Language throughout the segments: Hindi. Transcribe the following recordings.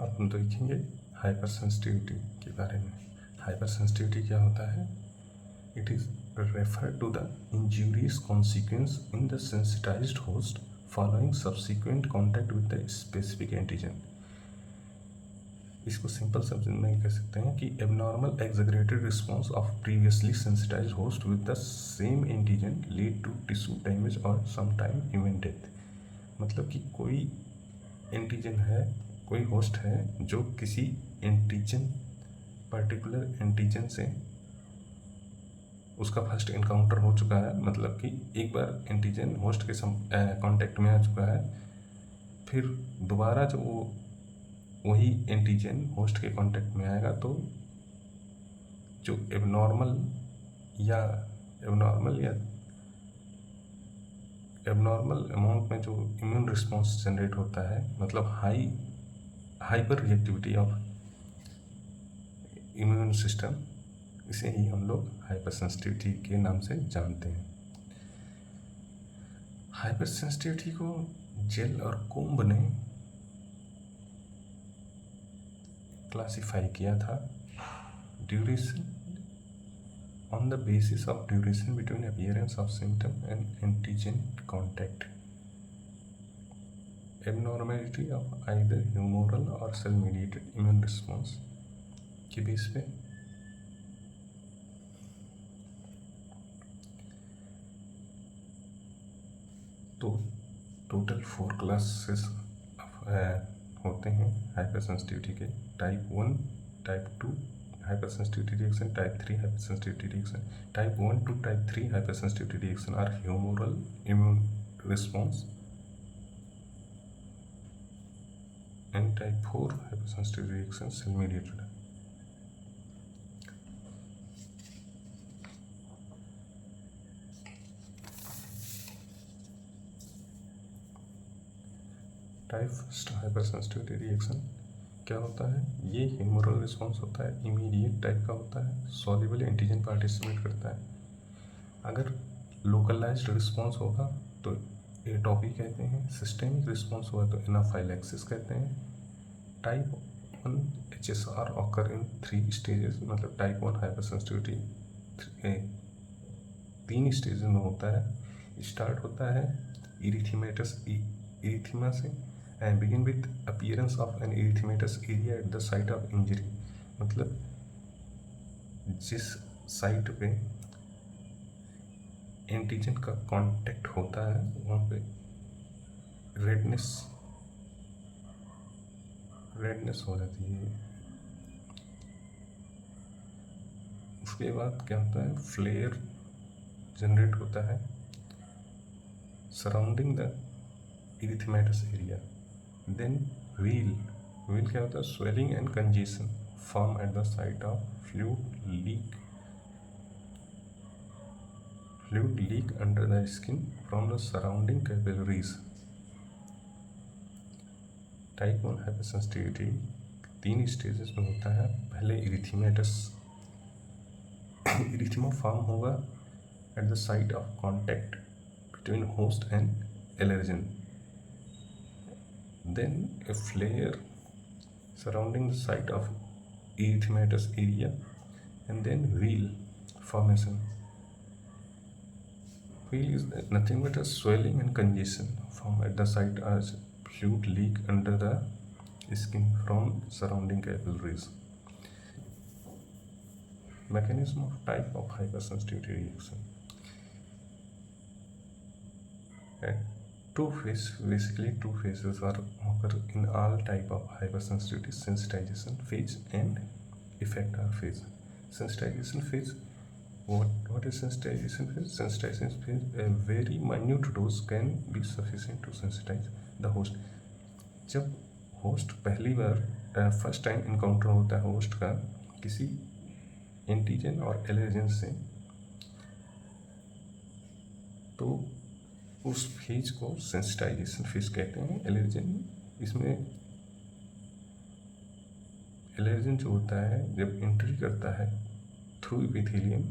अब हम देखेंगे हाइपर सेंसिटिविटी के बारे में। हाइपर सेंसिटिविटी क्या होता है? It is refer to the injurious consequence in the sensitised host following subsequent contact with the specific antigen. इसको सिंपल शब्द में कह सकते हैं कि abnormal exaggerated response of previously sensitised host with the same antigen lead to tissue damage और समटाइम इवन डेथ। मतलब कि कोई एंटीजन है, कोई होस्ट है जो किसी एंटीजन, पर्टिकुलर एंटीजन से उसका फर्स्ट इनकाउंटर हो चुका है, मतलब कि एक बार एंटीजन होस्ट के कांटेक्ट में आ चुका है, फिर दोबारा जब वो वही एंटीजन होस्ट के कांटेक्ट में आएगा तो जो एबनॉर्मल या एबनॉर्मल अमाउंट में जो इम्यून रिस्पॉन्स जनरेट होता है, मतलब hyper reactivity of immune system, इसे ही हम लोग हाइपर सेंसिटिविटी के नाम से जानते हैं। हाइपर सेंसिटिविटी को जेल और कोम्ब ने क्लासिफाई किया था duration on the basis of duration between appearance of symptom and antigen contact, abnormality of either humoral or cell mediated immune response के बेस पे तो टोटल 4 क्लासेस होते हैं हाइपर सेंसिटिविटी के। Type 1, type 2 hypersensitivity reaction, type 3 hypersensitivity reaction. Type 1 to type 3 hypersensitivity reaction are humoral immune response, and type 4 hypersensitivity reaction cell mediated. Type first hypersensitivity reaction क्या होता है? ये ह्यूमरल रिस्पॉन्स होता है, इमीडिएट टाइप का होता है, सॉल्युबल एंटीजन पार्टिसिपेट करता है। अगर लोकलाइज्ड रिस्पॉन्स होगा तो एटोपी कहते हैं, सिस्टेमिक रिस्पॉन्स हुआ तो एनाफाइलैक्सिस कहते हैं। Type 1 HSR occur in 3 stages, मतलब टाइप 1 हाइपर सेंसिटिविटी 3 स्टेज में होता है। स्टार्ट होता है इरिथीमा से and begin with appearance of an erythematous area at the site of injury, मतलब जिस साइट पे एंटीजन का कांटेक्ट होता है वहाँ पे रेडनेस हो जाती है। उसके बाद क्या होता है? फ्लेयर जनरेट होता है surrounding the erythematous area. Then wheal क्या होता है? Swelling and congestion form at the site of fluid leak under the skin from the surrounding capillaries. Type 1 hyper sensitivity 3 stages में होता है। पहले इरिथीमा फॉर्म होगा at the site of contact between host and allergen. Then a flare surrounding the site of erythematous area, and then wheal formation. Wheal is nothing but a swelling and congestion formed at the site as fluid leak under the skin from surrounding capillaries. Mechanism of type of hypersensitivity reaction. Two phases are occur in all type of hypersensitivity: sensitization phase and effector phase. Sensitization phase, what is sensitization phase? Sensitization phase, a very minute dose can be sufficient to sensitize the host. जब होस्ट पहली बार फर्स्ट टाइम इनकाउंटर होता है होस्ट का किसी एंटीजन और एलर्जन से, तो उस फेज को सेंसिटाइजेशन फेज कहते हैं। इसमें एलर्जन जो होता है जब एंट्री करता है थ्रू एपिथेलियम,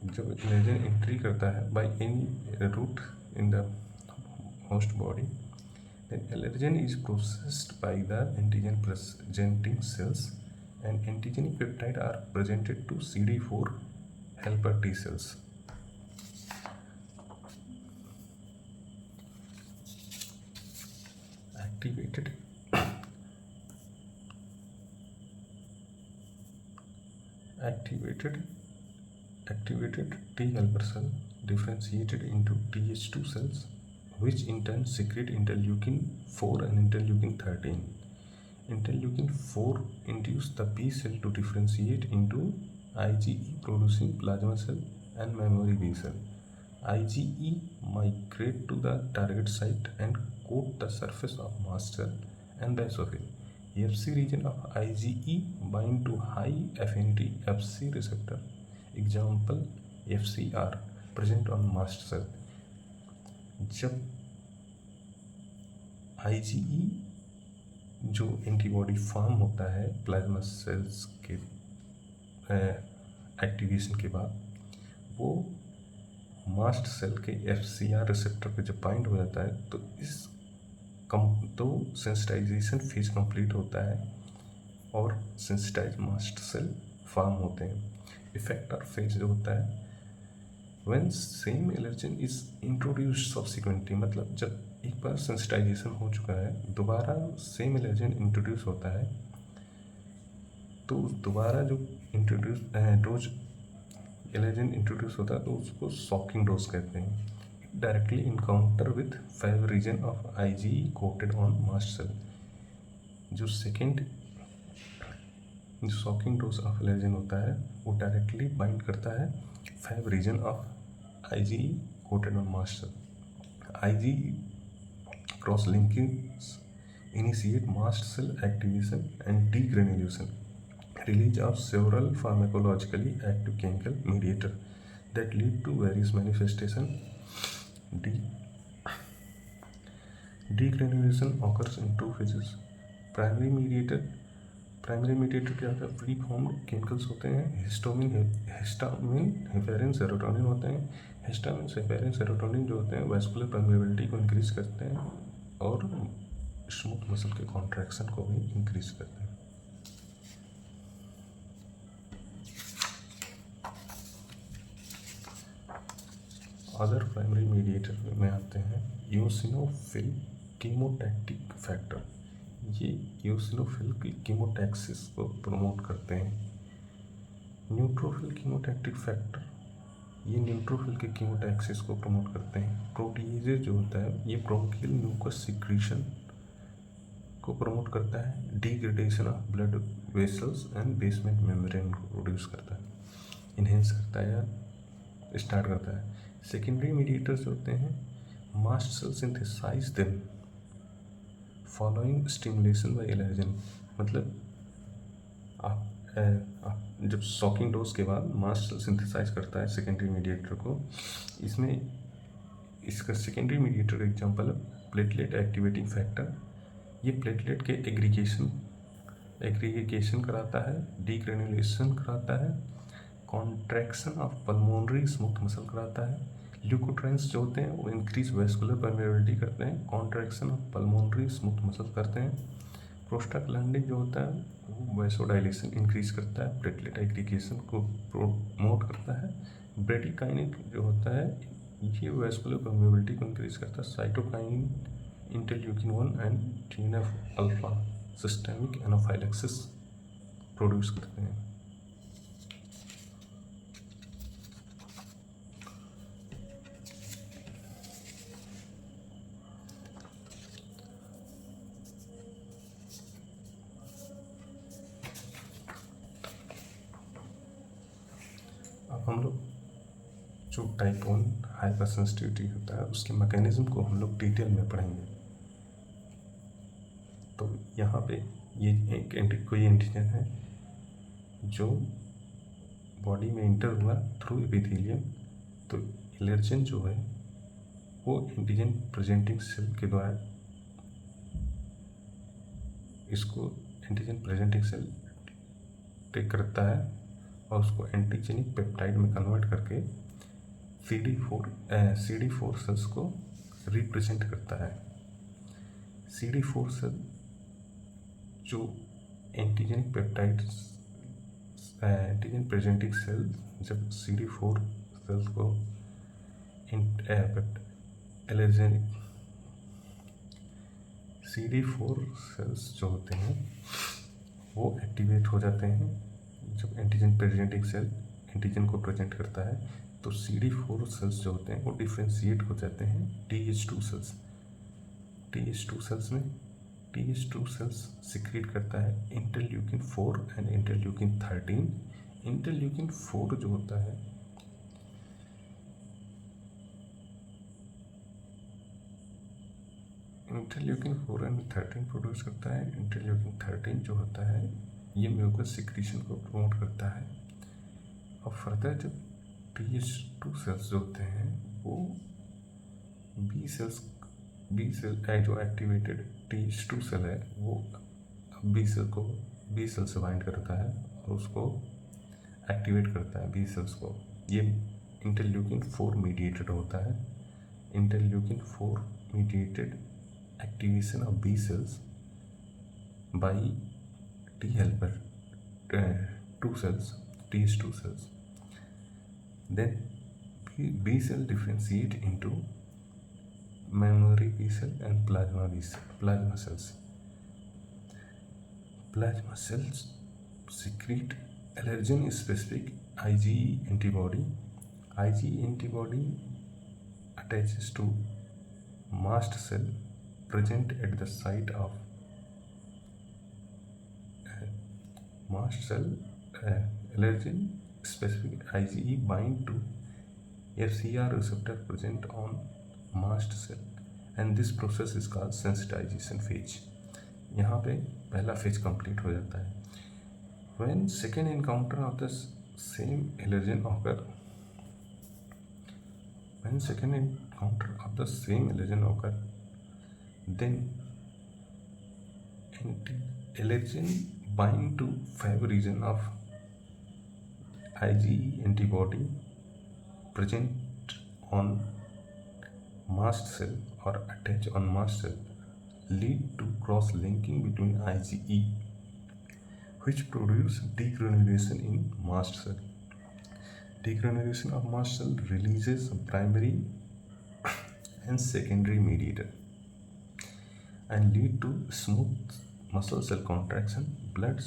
जब एलर्जन एंट्री करता है by any route in the host body, allergen is processed by the antigen presenting cells, and antigenic peptide are presented to CD4 helper T cells. Activated T helper cell differentiated into Th2 cells, which in turn secrete interleukin 4 and interleukin 13. Interleukin 4 induce the B cell to differentiate into IgE producing plasma cell and memory B cell. IgE migrate to the target site and coat the surface of mast cell and basophil. Fc region of IgE bind to high affinity Fc receptor, example FcR, present on mast cell. जब IgE जो एंटीबॉडी फॉर्म होता है प्लाज्मा सेल्स के एक्टिवेशन के बाद, वो मास्ट सेल के FcR रिसेप्टर पे जब बाइंड हो जाता है तो सेंसिटाइजेशन फेज कंप्लीट होता है और सेंसिटाइज मास्ट सेल फॉर्म होते हैं. इफेक्टर फेज जो होता है when same allergen is introduced subsequently, मतलब जब एक बार सेंसिटाइजेशन हो चुका है दोबारा सेम एलर्जन इंट्रोड्यूस होता है, तो दोबारा जो डोज एलर्जन इंट्रोड्यूस होता है तो उसको सॉकिंग डोज कहते हैं. Directly encounter with 5 region of IgE coated on mast cell. जो second shocking dose of allergen होता है वो डायरेक्टली बाइंड करता है 5 region of IgE coated on mast cell. IgE cross linking initiate mast cell activation and degranulation, release of several pharmacologically active chemical mediator that lead to various manifestation. Degranulation occurs in 2 phases. Primary mediator क्या होता है? फ्री फॉर्म केमिकल्स होते हैं. हिस्टामिन हेपेरिन सेरोटोनिन होते हैं. हिस्टामिन हेपेरिन सेरोटोनिन जो होते हैं वैस्कुलर परमेबिलिटी को इंक्रीज करते हैं और स्मूथ मसल के कॉन्ट्रैक्शन को भी इंक्रीज करते हैं. अदर प्राइमरी मीडिएटर में आते हैं ईओसिनोफिल कीमोटैक्टिक फैक्टर. ये ईओसिनोफिल की कीमोटैक्सिस को प्रमोट करते हैं. न्यूट्रोफिल कीमोटैक्टिक फैक्टर ये न्यूट्रोफिल के कीमोटैक्सिस को प्रमोट करते हैं. प्रोटीजेज जो होता है ये ब्रोंकियल म्यूकस सिक्रीशन को प्रमोट करता है. Degradation of blood vessels and basement membrane को प्रोड्यूस करता है, इन्हेंस करता है या स्टार्ट करता है. सेकेंडरी मीडिएटर्स होते हैं mast cell synthesize them following stimulation by allergen. मतलब आप जब सॉकिंग डोज के बाद मास्ट सेल सिंथेसाइज करता है सेकेंडरी मीडिएटर को. इसका सेकेंडरी मीडिएटर एग्जांपल है प्लेटलेट एक्टिवेटिंग फैक्टर. ये प्लेटलेट के एग्रीगेशन कराता है, डीग्रेनुलेशन कराता है, contraction of pulmonary smooth muscle कराता है. ल्यूकोट्राइन्स जो होते हैं वो इंक्रीज वेस्कुलर परमेबिलिटी करते हैं, contraction of pulmonary smooth muscle करते हैं. प्रोस्टाग्लैंडिन जो होता है वो वैसोडाइलेशन इंक्रीज करता है, प्लेटलेट एग्रीगेशन को प्रमोट करता है. ब्रेडिकाइनिन जो होता है ये वेस्कुलर परमेबिलिटी को इंक्रीज करता है. Cytokine interleukin 1 and TNF alpha systemic anaphylaxis produce करते हैं. अब हम लोग जो टाइप 1 हाइपर सेंसिटिविटी होता है उसके मैकेनिज्म को हम लोग डिटेल में पढ़ेंगे. तो यहाँ पे ये कोई एंटीजन है जो बॉडी में इंटर हुआ थ्रू एपिथेलियम, तो एलर्जन जो है वो एंटीजन प्रेजेंटिंग सेल के द्वारा इसको एंटीजन प्रेजेंटिंग सेल टेक करता है और उसको एंटीजेनिक पेप्टाइड में कन्वर्ट करके CD4 सेल्स को रिप्रेजेंट करता है. CD4 सेल जो antigenic peptides antigen presenting cell जब CD4 सेल्स को एलर्जेनिक CD4 सेल्स जो होते हैं वो एक्टिवेट हो जाते हैं जब एंटीजन प्रेजेंटिंग सेल एंटीजन को प्रेजेंट करता है, तो CD4 सेल्स जो होते हैं वो डिफ्रेंशिएट हो जाते हैं TH2 सेल्स। TH2 सेल्स में TH2 सेल्स सिक्रीट करता है इंटरल्यूकिन 4 एंड इंटरल्यूकिन 13। इंटरल्यूकिन 4 जो होता है इंटरल्यूकिन 4 एंड 13 प्रोड्यूस करता है। इंटरल्यूकिन 13 जो होता है ये म्यूकस सिक्रीशन को प्रमोट करता है। और फर्दर जब TH2 सेल्स जो होते हैं वो बी सेल जो एक्टिवेटेड TH2 सेल है वो बी सेल से बाइंड करता है और उसको एक्टिवेट करता है बी सेल्स को। ये इंटरल्यूकिन 4 मीडिएटेड होता है। Interleukin 4 mediated activation of B cells by T helper 2 cells, TH2 cells. Then B cell differentiate into memory B cell and plasma cells. Plasma cells secrete allergen specific IgE antibody. IgE antibody attaches to mast cell present at the site of mast cell. Allergen specific IgE bind to FcR receptor present on mast cell and this process is called sensitization phase. यहाँ पे पहला फेज कंप्लीट हो जाता है। When second encounter of the same allergen occur, then anti-allergen bind to 5 region of IgE antibody present on mast cell or attach on mast cell lead to cross-linking between IgE which produce degranulation in mast cell. Degranulation of mast cell releases primary and secondary mediator and lead to smooth muscle cell contraction, blood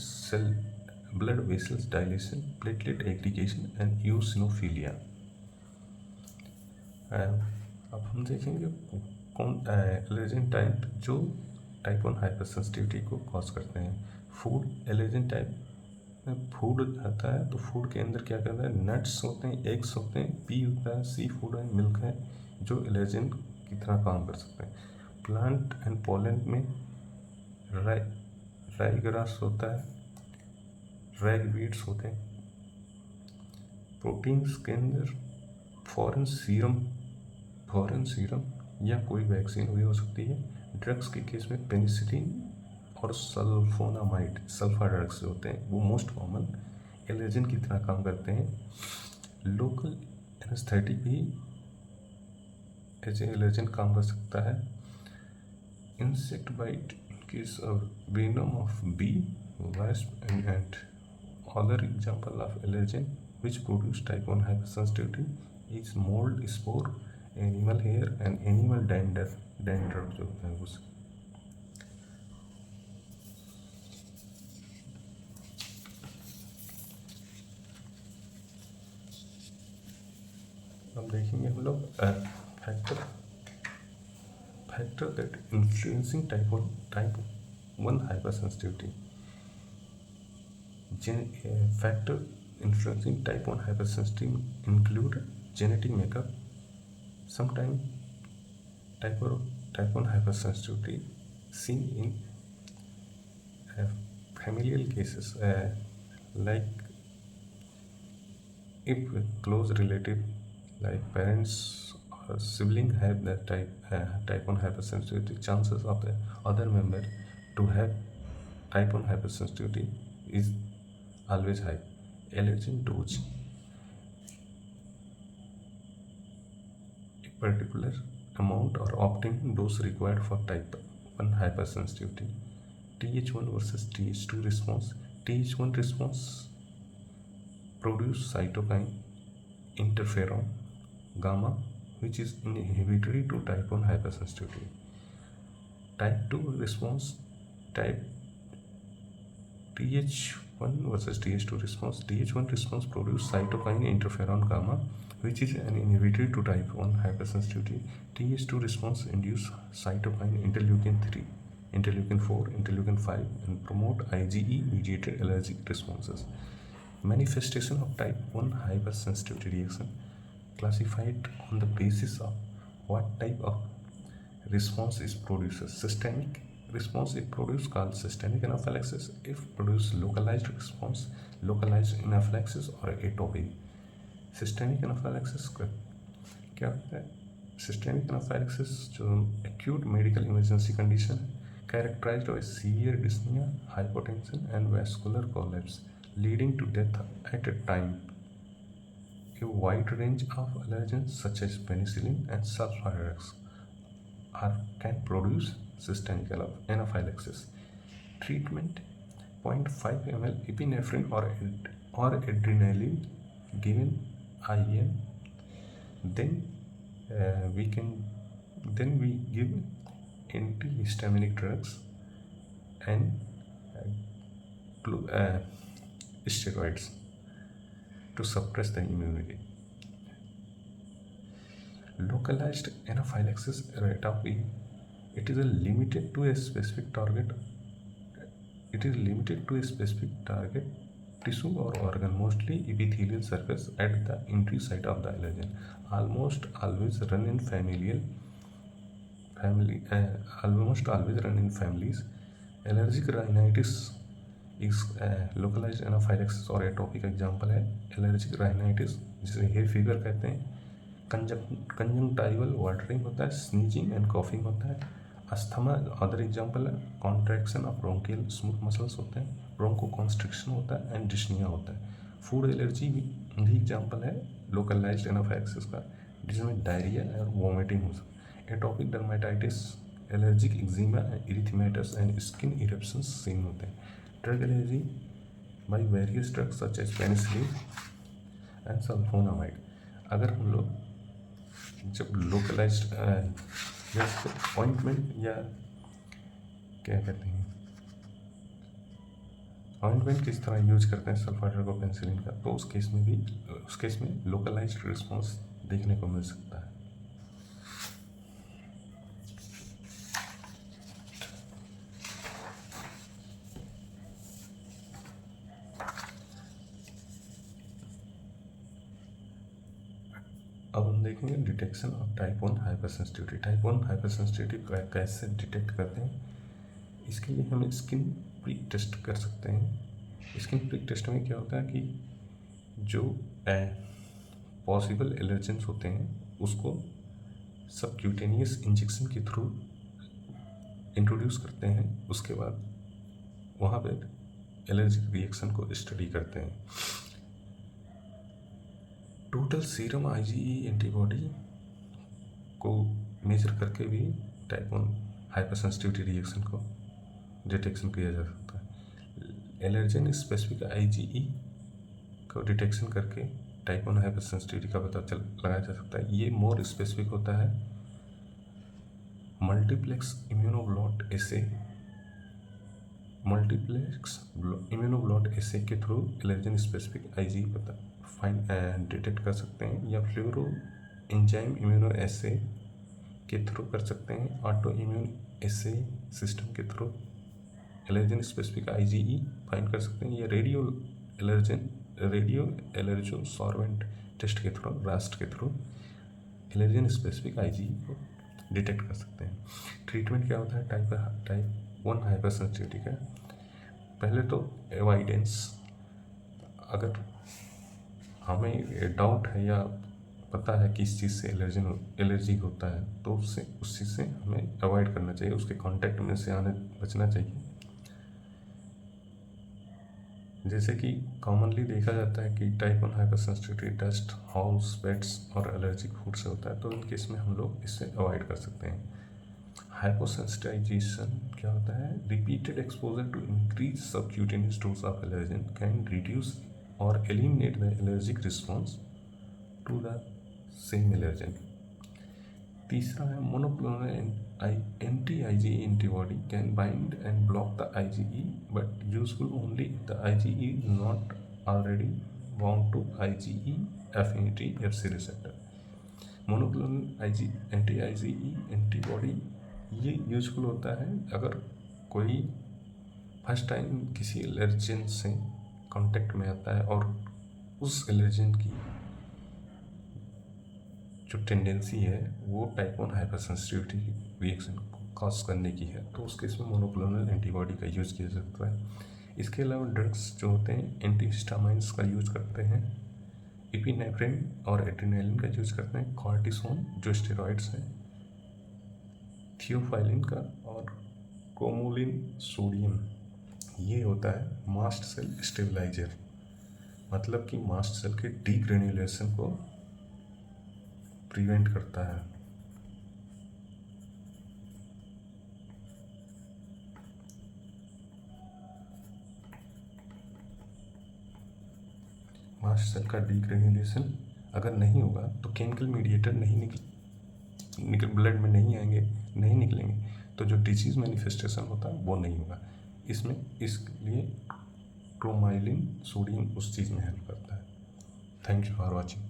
vessels dilation, platelet aggregation and eosinophilia. अब हम देखेंगे कौन एलर्जन टाइप जो टाइप 1 हाइपरसेंसिटिविटी को कॉज करते हैं। फूड एलर्जन टाइप में फूड आता है तो फूड के अंदर क्या करता है, नट्स होते हैं, एग्स होते हैं, पी होता है, सी फूड है, मिल्क है जो एलर्जन की तरह काम कर सकते हैं। प्लांट एंड पॉलन में राई ग्रास होता है, रैगवीड्स होते हैं। प्रोटीन्स के अंदर फॉरेन सीरम या कोई वैक्सीन भी हो सकती है। ड्रग्स के केस में पेनिसिलिन और सल्फोनामाइड सल्फा ड्रग्स जो होते हैं वो मोस्ट कॉमन एलर्जन की तरह काम करते हैं। लोकल एनेस्थेटिक भी एज एलर्जन काम कर सकता है। Insect bite case of venom of bee, wasp and ant. Other example of allergen which produce type 1 hypersensitivity is mold spore, animal hair and animal dandruff जो होता है उससे। अब देखेंगे हम लोग factor that influencing type 1 hypersensitivity. Factor influencing type 1 hypersensitivity include genetic makeup. Sometimes type 1 hypersensitivity seen in familial cases, like if a close relative like parents or sibling have that type 1 hypersensitivity, chances of the other member to have type 1 hypersensitivity is always high. Allergen dose. A particular amount or optimum dose required for type 1 hypersensitivity. TH1 versus TH2 response. TH1 response produce cytokine, interferon, gamma, which is inhibitory to type 1 hypersensitivity. Type 2 response, type TH1 versus TH2 response. TH1 response produce cytokine, interferon, gamma, which is an inhibitory to type 1 hypersensitivity. TH2 response induce cytokine, interleukin 3, interleukin 4, interleukin 5, and promote IgE mediated allergic responses. Manifestation of type 1 hypersensitivity reaction classified on the basis of what type of response is produced. Systemic response if produced called systemic anaphylaxis, if produced localized response, localized anaphylaxis or atopic. Systemic anaphylaxis क्या होता है? सिस्टेमिक एनाफाइलैक्सिस जो एक्यूट मेडिकल इमरजेंसी कंडीशन है, characterised by severe dyspnoea, hypotension and vascular collapse leading to death at a time. A wide range of allergens such as penicillin and sulfonylureas can produce systemic anaphylaxis. Treatment: 0.5 ml epinephrine or adrenaline given IM. Then we give antihistaminic drugs and steroids to suppress the immunity. Localized anaphylaxis rate of E. It is limited to a specific target. It is limited to a specific target tissue or organ, mostly epithelial surface at the entry site of the allergen. Almost always run in families. Allergic rhinitis is localized anaphylaxis और atopic example है allergic rhinitis, जिसे hay fever कहते हैं. कंजंक्टाइवल वाटरिंग होता है, स्नीजिंग एंड कॉफिंग होता है. अस्थमा अदर एग्जाम्पल है. Contraction of bronchial smooth muscles होते हैं, ब्रोंको कॉन्स्ट्रिक्शन होता है एंड डिस्निया होता है. फूड एलर्जी भी एग्जाम्पल है लोकलाइज्ड एनाफाइलेक्सिस का, जिसमें डायरिया और वोमिटिंग हो सकता है. Atopic dermatitis, allergic eczema, erythematous and skin eruptions same होते हैं. Drug allergy by various drugs such as penicillin and sulphonamide. अगर हम लोग जब लोकलाइज्ड जैसे ऑइंटमेंट या क्या कहते हैं ऑइंटमेंट किस तरह यूज करते हैं सल्फाड्रग पेनिसिलिन का, तो उस केस में लोकलाइज्ड रिस्पॉन्स देखने को मिल सकता है. अब हम देखेंगे detection of type 1 hypersensitivity. Type 1 hypersensitivity कैसे डिटेक्ट करते हैं? इसके लिए हम स्किन प्रिक टेस्ट कर सकते हैं. स्किन प्रिक टेस्ट में क्या होता है कि जो पॉसिबल एलर्जेंस होते हैं उसको सबक्यूटेनियस इंजेक्शन के थ्रू इंट्रोड्यूस करते हैं. उसके बाद वहाँ पर एलर्जिक रिएक्शन को स्टडी करते हैं. टोटल सीरम IgE एंटीबॉडी को मेजर करके भी टाइप 1 हाइपरसेंसिटिविटी रिएक्शन को डिटेक्शन किया जा सकता है. एलर्जन स्पेसिफिक IgE को डिटेक्शन करके टाइप 1 हाइपरसेंसिटिविटी का पता लगाया जा सकता है. ये मोर स्पेसिफिक होता है. मल्टीप्लेक्स इम्यूनोब्लॉट एसे के थ्रू एलर्जन स्पेसिफिक IgE पता डिटेक्ट कर सकते हैं, या फ्लोरो एंजाइम इम्यूनो एसे के थ्रू कर सकते हैं. ऑटो इम्यून एसे सिस्टम के through allergen specific IgE find कर सकते हैं, या रेडियो एलर्जो सॉर्वेंट टेस्ट के थ्रू रास्ट के थ्रू एलर्जन स्पेसिफिक IgE को डिटेक्ट कर सकते हैं. ट्रीटमेंट क्या होता है टाइप 1 हाइपरसेंसिटिविटी का? पहले तो एवॉइडेंस. अगर हमें डाउट है या पता है कि इस चीज़ से एलर्जी होता है तो उस चीज़ से हमें अवॉइड करना चाहिए, उसके कांटेक्ट में से बचना चाहिए. जैसे कि कॉमनली देखा जाता है कि type 1 hypersensitivity dust, house, pets और एलर्जिक फूड से होता है, तो इन केस में हम लोग इससे अवॉइड कर सकते हैं. हाइपोसेंसिटाइजेशन क्या होता है? Repeated exposure to increase subcutaneous dose of allergen can reduce और eliminate the allergic response to the same allergen. तीसरा है monoclonal anti IgE antibody can bind and block the IgE but useful only the IgE is not already bound to IgE affinity Fc receptor. Monoclonal anti IgE antibody ये यूजफुल होता है अगर कोई फर्स्ट टाइम किसी एलर्जन से कांटेक्ट में आता है और उस एलर्जन की जो टेंडेंसी है वो टाइप 1 हाइपरसेंसिटिविटी रिएक्शन को कॉज करने की है, तो उस केस में मोनोक्लोनल एंटीबॉडी का यूज़ किया जाता है। इसके अलावा ड्रग्स जो होते हैं एंटीहिस्टामाइंस का यूज करते हैं, इपिनेफ्रिन और एड्रेनालिन का यूज करते हैं, कॉर्टिसोन जो स्टेरॉइड्स हैं, थियोफाइलिन का, और क्रोमोलिन सोडियम ये होता है मास्ट सेल स्टेबलाइजर, मतलब कि मास्ट सेल के डीग्रेन्युलेशन को प्रिवेंट करता है। मास्ट सेल का डीग्रेन्युलेशन अगर नहीं होगा तो केमिकल मीडिएटर नहीं निकल ब्लड में नहीं आएंगे, नहीं निकलेंगे, तो जो डिजीज़ मैनिफेस्टेशन होता है वो नहीं होगा। इसमें इसलिए क्रोमाइलिन सोडियम उस चीज़ में हेल्प करता है। Thank you for watching.